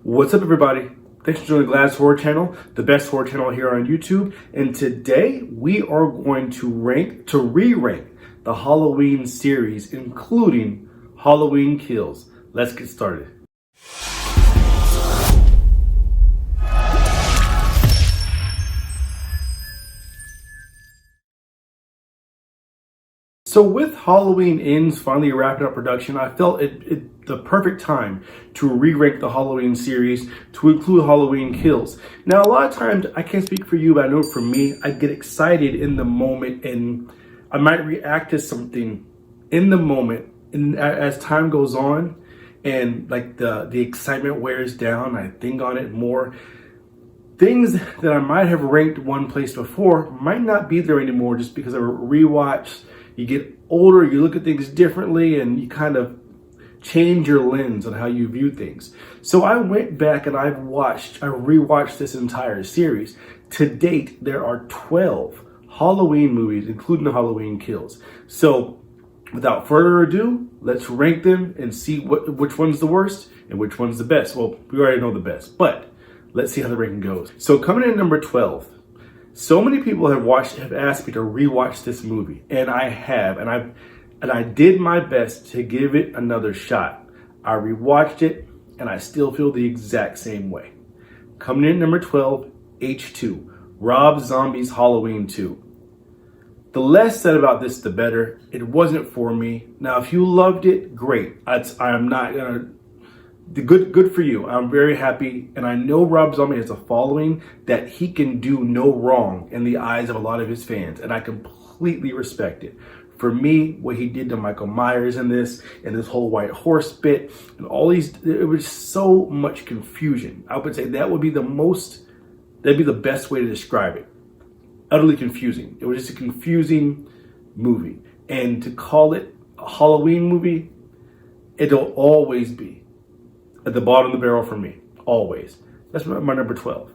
What's up, everybody? Thanks for joining Glad's Horror Channel, the best horror channel here on YouTube. And today we are going to re-rank the Halloween series, including Halloween Kills. Let's get started. So with Halloween Ends finally wrapping up production, I felt it the perfect time to re-rank the Halloween series to include Halloween Kills. Now, a lot of times, I can't speak for you, but I know for me, I get excited in the moment and I might react to something in the moment. And as time goes on and like the excitement wears down, I think on it more. Things that I might have ranked one place before might not be there anymore just because of a rewatch. You get older, you look at things differently, and you kind of change your lens on how you view things. So I went back and I rewatched this entire series. To date, there are 12 Halloween movies, including the Halloween Kills. So without further ado, let's rank them and see which one's the worst and which one's the best. Well, we already know the best, but let's see how the ranking goes. So coming in at number 12, so many people have asked me to rewatch this movie, and I have, and I did my best to give it another shot. I rewatched it, and I still feel the exact same way. Coming in at number 12, H2, Rob Zombie's Halloween 2. The less said about this, the better. It wasn't for me. Now, if you loved it, great. I'm not gonna. Good for you. I'm very happy, and I know Rob Zombie has a following that he can do no wrong in the eyes of a lot of his fans, and I completely respect it. For me, what he did to Michael Myers in this, and this whole white horse bit, and all these, it was so much confusion. I would say that'd be the best way to describe it. Utterly confusing. It was just a confusing movie, and to call it a Halloween movie, it'll always be at the bottom of the barrel for me, always. That's my number 12.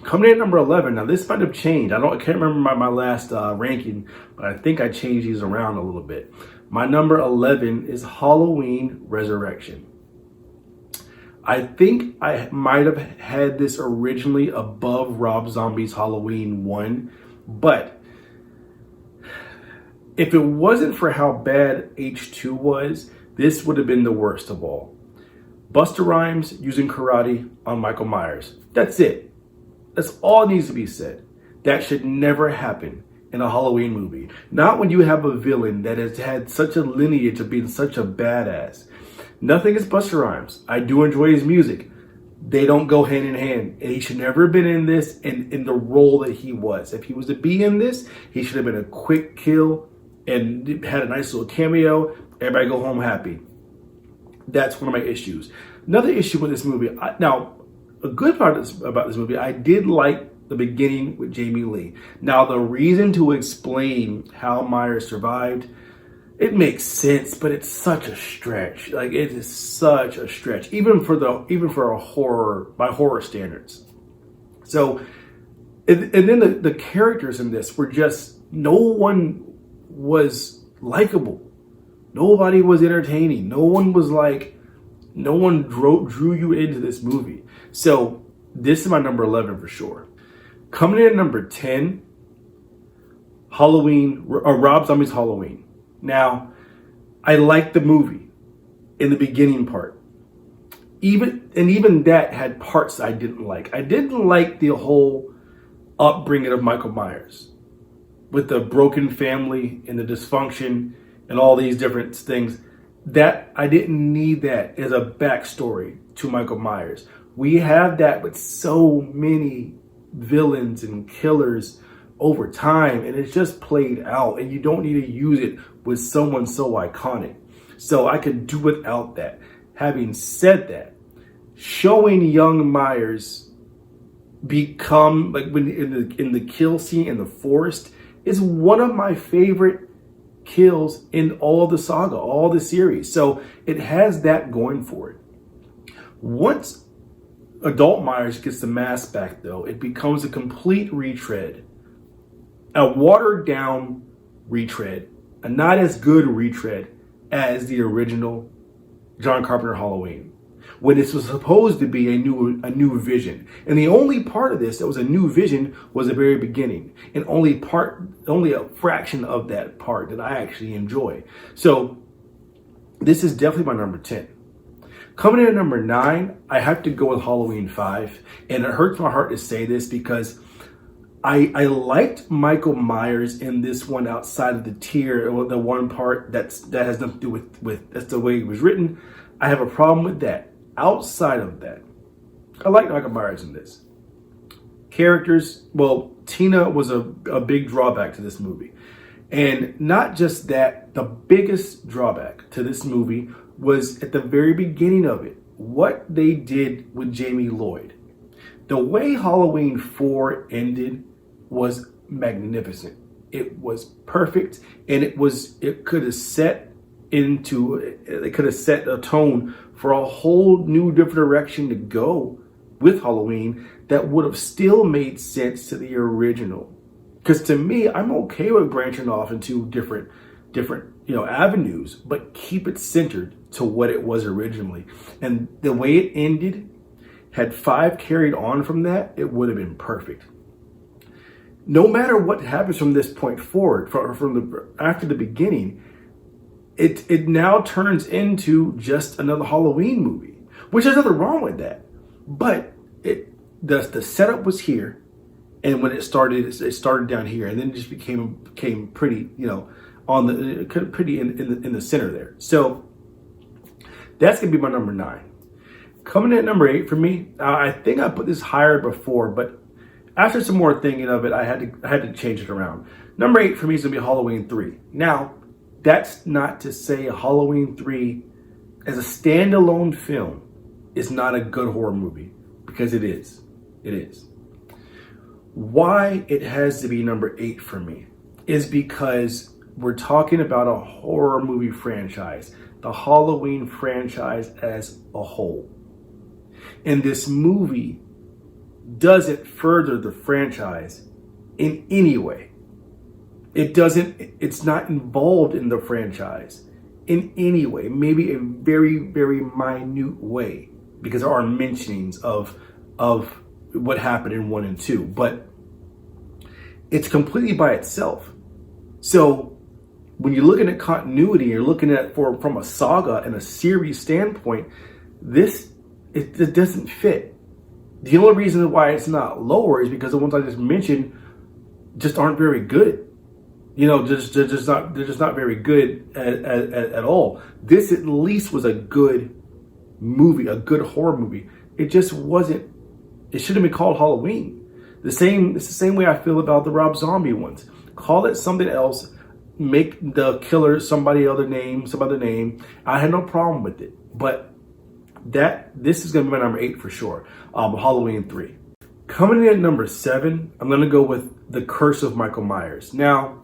Coming in at number 11, now this might have changed. I can't remember my last ranking, but I think I changed these around a little bit. My number 11 is Halloween Resurrection. I think I might have had this originally above Rob Zombie's Halloween 1, but if it wasn't for how bad H2 was, this would have been the worst of all. Busta Rhymes using karate on Michael Myers. That's it. That's all needs to be said. That should never happen in a Halloween movie. Not when you have a villain that has had such a lineage of being such a badass. Nothing against Busta Rhymes. I do enjoy his music. They don't go hand in hand. And he should never have been in this in the role that he was. If he was to be in this, he should have been a quick kill and had a nice little cameo. Everybody go home happy. That's one of my issues. Another issue with this movie, now, a good part about this movie, I did like the beginning with Jamie Lee. Now, the reason to explain how Myers survived, it makes sense, but it's such a stretch. Like, it is such a stretch, even for a horror, by horror standards. So, and then the characters in this were just, no one was likable. Nobody was entertaining. No one drew you into this movie. So this is my number 11 for sure. Coming in at number 10, Rob Zombie's Halloween. Now, I liked the movie in the beginning part. Even that had parts I didn't like. I didn't like the whole upbringing of Michael Myers with the broken family and the dysfunction and all these different things. That I didn't need that as a backstory to Michael Myers. We have that with so many villains and killers over time, and it's just played out, and you don't need to use it with someone so iconic. So I could do without that. Having said that, showing young Myers become, like when in the kill scene in the forest, is one of my favorite kills in all the saga, all the series. So it has that going for it. Once adult Myers gets the mask back, though, it becomes a complete retread. A watered down retread. A not as good retread as the original John Carpenter Halloween. when this was supposed to be a new vision. And the only part of this that was a new vision was the very beginning, and only a fraction of that part that I actually enjoy. So this is definitely my number 10. Coming in at number 9, I have to go with Halloween 5. And it hurts my heart to say this because I liked Michael Myers in this one outside of the tier, the one part that has nothing to do with that's the way it was written. I have a problem with that. Outside of that, I like Michael Myers in this. Characters, well, Tina was a big drawback to this movie. And not just that, the biggest drawback to this movie was at the very beginning of it, what they did with Jamie Lloyd. The way Halloween 4 ended was magnificent. It was perfect, and it could have set a tone for a whole new different direction to go with Halloween that would have still made sense to the original. Because to me, I'm okay with branching off into different avenues, but keep it centered to what it was originally. And the way it ended, had 5 carried on from that, it would have been perfect. No matter what happens from this point forward, after the beginning, it now turns into just another Halloween movie, which there's nothing wrong with that. But the setup was here, and when it started down here, and then it just became pretty, pretty in the center there. So that's gonna be my number 9. Coming in at number 8 for me, I think I put this higher before, but after some more thinking of it, I had to change it around. Number 8 for me is gonna be Halloween 3. Now, that's not to say Halloween 3 as a standalone film is not a good horror movie, because it is. It is. Why it has to be number 8 for me is because we're talking about a horror movie franchise, the Halloween franchise as a whole. And this movie doesn't further the franchise in any way. It's not involved in the franchise in any way, maybe a very, very minute way, because there are mentionings of what happened in 1 and 2, but it's completely by itself. So when you're looking at continuity, you're looking at from a saga and a series standpoint, it doesn't fit. The only reason why it's not lower is because the ones I just mentioned just aren't very good. They're just not very good at all. This at least was a good movie, a good horror movie. It just wasn't. It should have been called Halloween. It's the same way I feel about the Rob Zombie ones. Call it something else. Make the killer some other name. I had no problem with it. But this is going to be my number 8 for sure. Halloween 3. Coming in at number 7, I'm going to go with The Curse of Michael Myers. Now,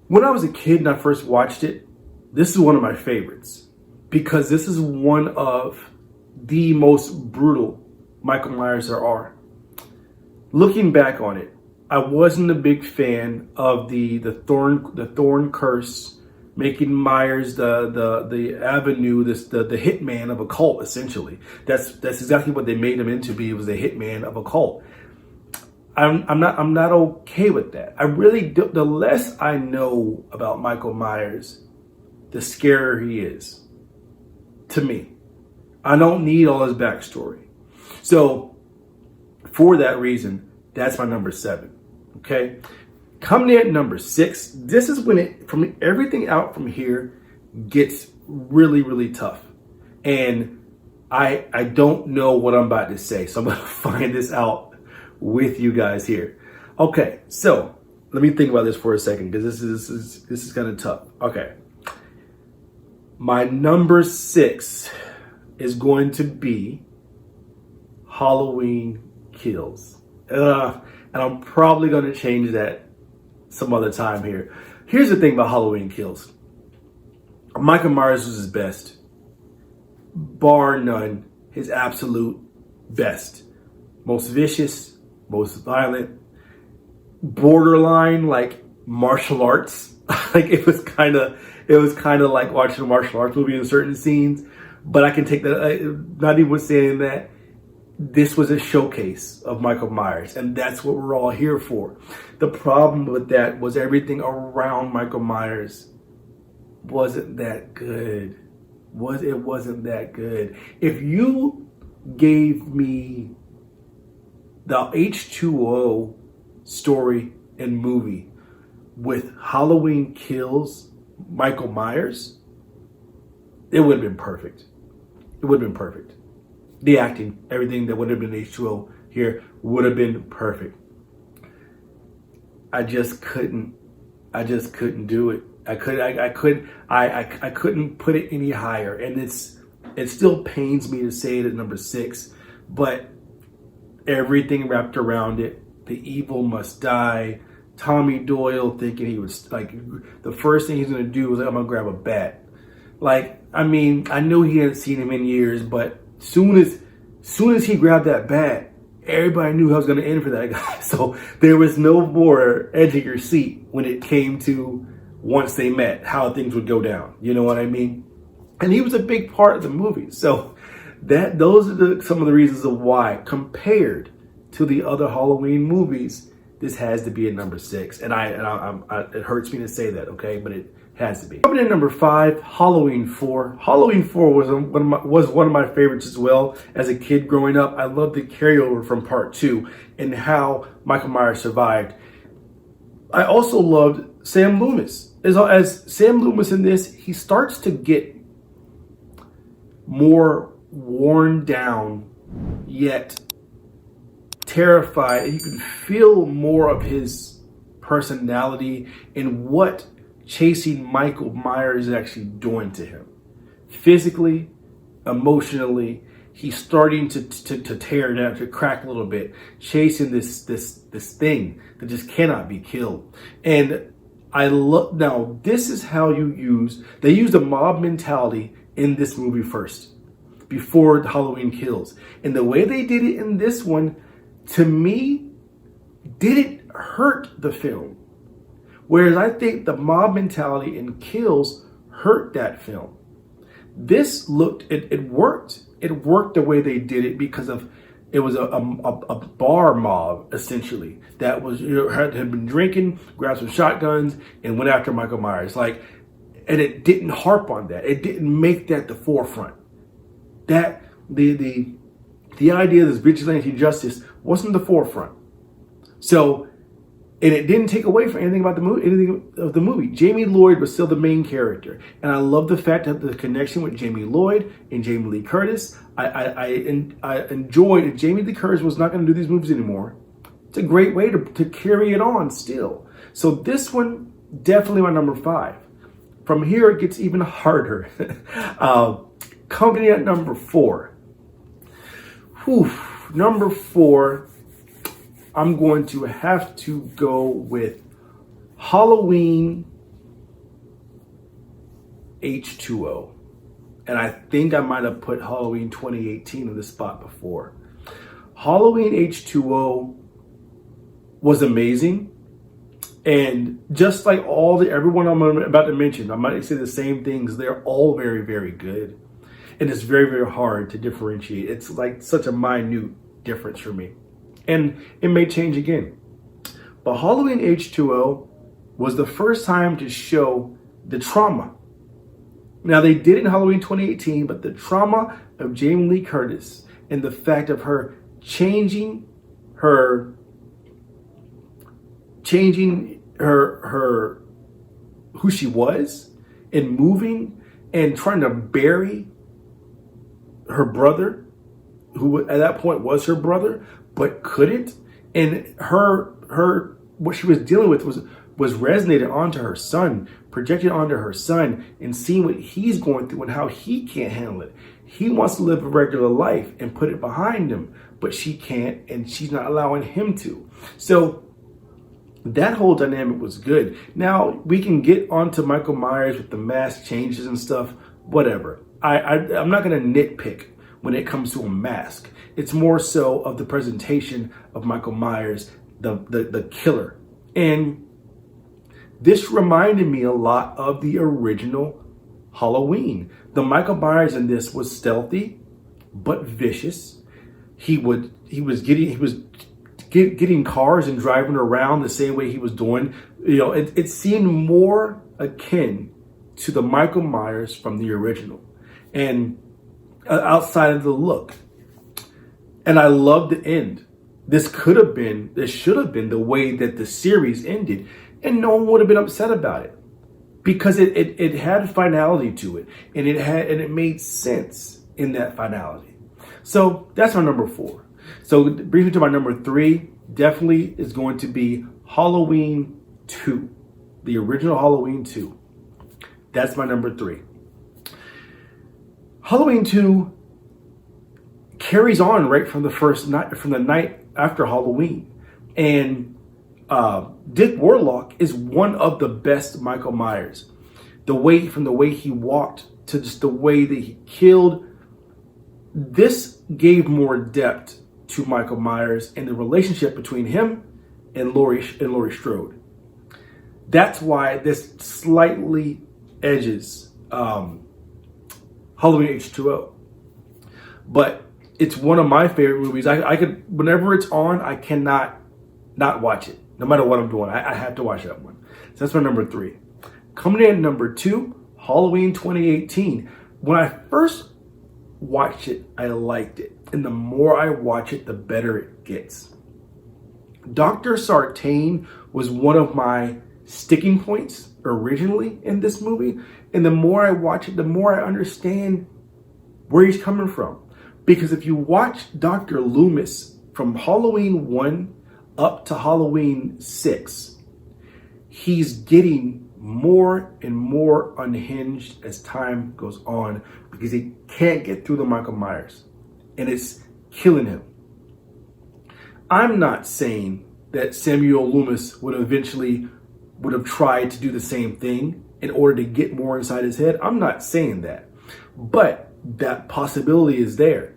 when I was a kid and I first watched it, this is one of my favorites, because this is one of the most brutal Michael Myers there are. Looking back on it, I wasn't a big fan of the thorn curse, making Myers the avenue, the hitman of a cult. Essentially, that's exactly what they made him into be. It was a hitman of a cult. I'm not okay with that. I really do. The less I know about Michael Myers, the scarier he is to me. I don't need all his backstory. So for that reason, that's my number 7. Okay. Coming in at number 6, this is when from everything out from here gets really, really tough. And I don't know what I'm about to say, so I'm going to find this out with you guys here. Okay, so let me think about this for a second, because this is kind of tough. Okay. My number 6 is going to be Halloween Kills. And I'm probably going to change that some other time here. Here's the thing about Halloween Kills. Michael Myers was his best. Bar none. His absolute best. Most vicious, most violent, borderline like martial arts. Like it was kind of like watching a martial arts movie in certain scenes. But I can take that, not even saying that, this was a showcase of Michael Myers, and that's what we're all here for. The problem with that was everything around Michael Myers wasn't that good. It wasn't that good. If you gave me the H2O story and movie with Halloween Kills Michael Myers, it would have been perfect. It would have been perfect. The acting, everything that would have been H2O here would have been perfect. I just couldn't do it. I couldn't put it any higher. And it still pains me to say it at number 6, but everything wrapped around it, the evil must die. Tommy Doyle thinking he was like, the first thing he's gonna do was like, I'm gonna grab a bat. Like, I mean, I knew he hadn't seen him in years, but soon as he grabbed that bat, everybody knew how it was going to end for that guy. So there was no more edge of your seat when it came to once they met, how things would go down. You know what I mean? And he was a big part of the movie. So those are some of the reasons of why, compared to the other Halloween movies, this has to be at number 6. And it hurts me to say that, okay? But it has to be. Coming in number 5, Halloween 4. Halloween 4 was one of my favorites as well. As a kid growing up, I loved the carryover from part 2 and how Michael Myers survived. I also loved Sam Loomis. As Sam Loomis in this, he starts to get more worn down, yet terrified. And you can feel more of his personality and what chasing Michael Myers is actually doing to him. Physically, emotionally, he's starting to tear down, to crack a little bit, chasing this thing that just cannot be killed. And I love, now this is how they use the mob mentality in this movie first, before Halloween Kills. And the way they did it in this one, to me, didn't hurt the film. Whereas I think the mob mentality in Kills hurt that film. This it worked. It worked the way they did it because it was a bar mob, essentially, that was, had been drinking, grabbed some shotguns, and went after Michael Myers. Like, and it didn't harp on that. It didn't make that the forefront. That the idea of this vigilante justice wasn't the forefront. So, and it didn't take away from anything about the movie, anything of the movie. Jamie Lloyd was still the main character. And I love the fact that the connection with Jamie Lloyd and Jamie Lee Curtis. I enjoyed it. Jamie Lee Curtis was not going to do these movies anymore. It's a great way to carry it on still. So this one, definitely my number 5. From here, it gets even harder. Coming in at number 4. Number 4. I'm going to have to go with Halloween H2O. And I think I might have put Halloween 2018 in this spot before. Halloween H2O was amazing. And just like everyone I'm about to mention, I might say the same things. They're all very, very good. And it's very, very hard to differentiate. It's like such a minute difference for me. And it may change again. But Halloween H2O was the first time to show the trauma. Now, they did it in Halloween 2018, but the trauma of Jamie Lee Curtis and the fact of her changing her who she was and moving and trying to bury her brother, who at that point was her brother, but couldn't, and her what she was dealing with was resonated onto her son, projected onto her son, and seeing what he's going through and how he can't handle it. He wants to live a regular life and put it behind him, but she can't, and she's not allowing him to. So that whole dynamic was good. Now we can get onto Michael Myers with the mask changes and stuff, whatever. I'm not going to nitpick when it comes to a mask. It's more so of the presentation of Michael Myers, the killer. And this reminded me a lot of the original Halloween. The Michael Myers in this was stealthy but vicious. He was getting cars and driving around the same way he was doing. It seemed more akin to the Michael Myers from the original, and outside of the look. And I love the end. This should have been the way that the series ended, and no one would have been upset about it, because it had finality to it, and it made sense in that finality. So that's my number 4. So briefly to my number 3, definitely is going to be Halloween 2, the original Halloween 2. That's my number 3. Halloween 2 carries on right from the night after Halloween. And Dick Warlock is one of the best Michael Myers. From the way he walked to just the way that he killed, this gave more depth to Michael Myers and the relationship between him and Laurie Strode. That's why this slightly edges Halloween H2O. But it's one of my favorite movies. I could, whenever it's on, I cannot not watch it. No matter what I'm doing, I have to watch that one. So that's my number 3. Coming in at number 2, Halloween 2018. When I first watched it, I liked it. And the more I watch it, the better it gets. Dr. Sartain was one of my sticking points originally in this movie. And the more I watch it, the more I understand where he's coming from. Because if you watch Dr. Loomis from Halloween 1 up to Halloween 6, he's getting more and more unhinged as time goes on, because he can't get through the Michael Myers, and it's killing him. I'm not saying that Samuel Loomis would have tried to do the same thing in order to get more inside his head. I'm not saying that, but that possibility is there.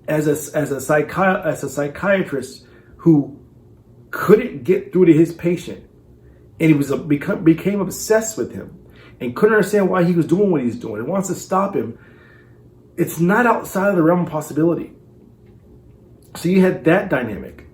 As a psychiatrist who couldn't get through to his patient, and he became obsessed with him and couldn't understand why he was doing what he's doing and wants to stop him, it's not outside of the realm of possibility. So you had that dynamic.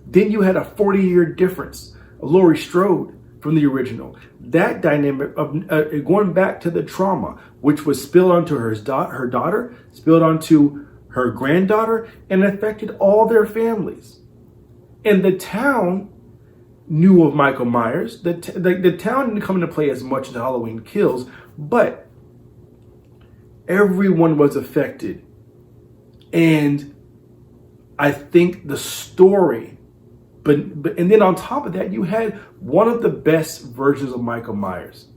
Then you had a 40-year difference of Laurie Strode from the original. That dynamic of going back to the trauma, which was spilled onto her daughter, spilled onto her granddaughter, and affected all their families. And the town knew of Michael Myers. The town didn't come into play as much in Halloween Kills, but everyone was affected. And I think the story, and then on top of that, you had one of the best versions of Michael Myers.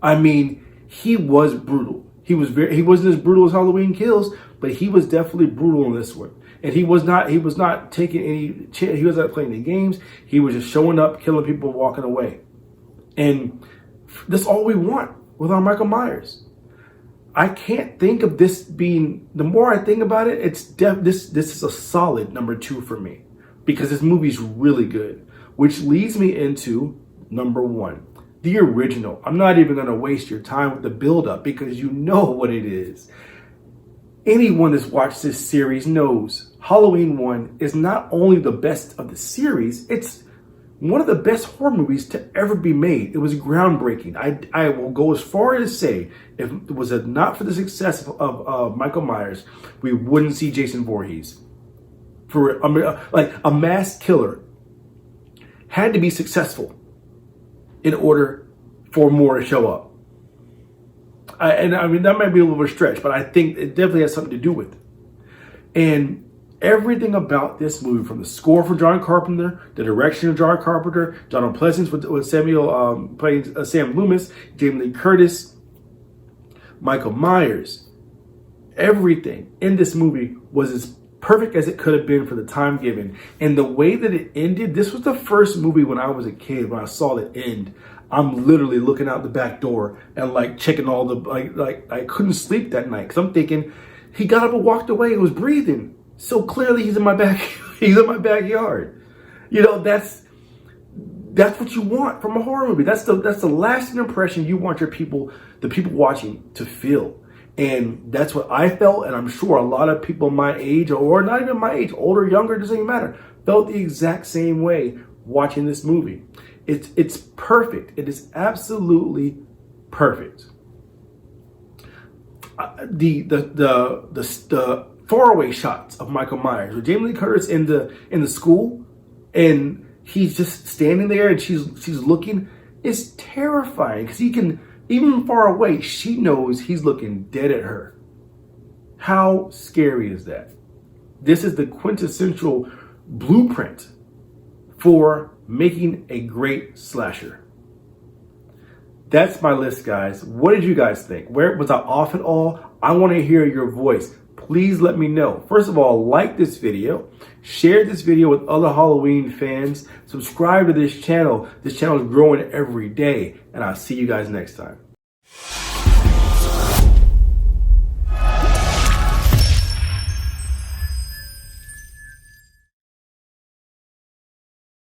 I mean, he was brutal. He wasn't as brutal as Halloween Kills, but he was definitely brutal in this one. And he was not taking any chance. He was not playing any games. He was just showing up, killing people, walking away. And that's all we want with our Michael Myers. I can't think of this being, the more I think about it, this is a solid number 2 for me, because this movie's really good, which leads me into number 1. The original. I'm not even going to waste your time with the build-up, because you know what it is. Anyone that's watched this series knows Halloween 1 is not only the best of the series, it's one of the best horror movies to ever be made. It was groundbreaking. I will go as far as to say, if it was not for the success of Michael Myers, we wouldn't see Jason Voorhees. For like a mass killer had to be successful in order for more to show up. And I mean, that might be a little bit of a stretch, but I think it definitely has something to do with it. And everything about this movie, from the score for John Carpenter, the direction of John Carpenter, Donald Pleasence with Samuel playing Sam Loomis, Jamie Lee Curtis, Michael Myers, everything in this movie was as perfect as it could have been for the time given. And the way that it ended, this was the first movie when I was a kid, when I saw it end, I'm literally looking out the back door and like checking all the, like I couldn't sleep that night, because I'm thinking, he got up and walked away and was breathing. So clearly he's in my backyard. You know, that's what you want from a horror movie. That's the lasting impression you want the people watching to feel. And that's what I felt, and I'm sure a lot of people my age, or not even my age, older, younger, doesn't even matter, felt the exact same way watching this movie. It's perfect. It is absolutely perfect. The faraway shots of Michael Myers with Jamie Lee Curtis in the school, and he's just standing there, and she's looking, is terrifying because he can. Even far away, she knows he's looking dead at her. How scary is that? This is the quintessential blueprint for making a great slasher. That's my list, guys. What did you guys think? Where was I off at all? I want to hear your voice. Please let me know. First of all, like this video, share this video with other Halloween fans, subscribe to this channel. This channel is growing every day, and I'll see you guys next time.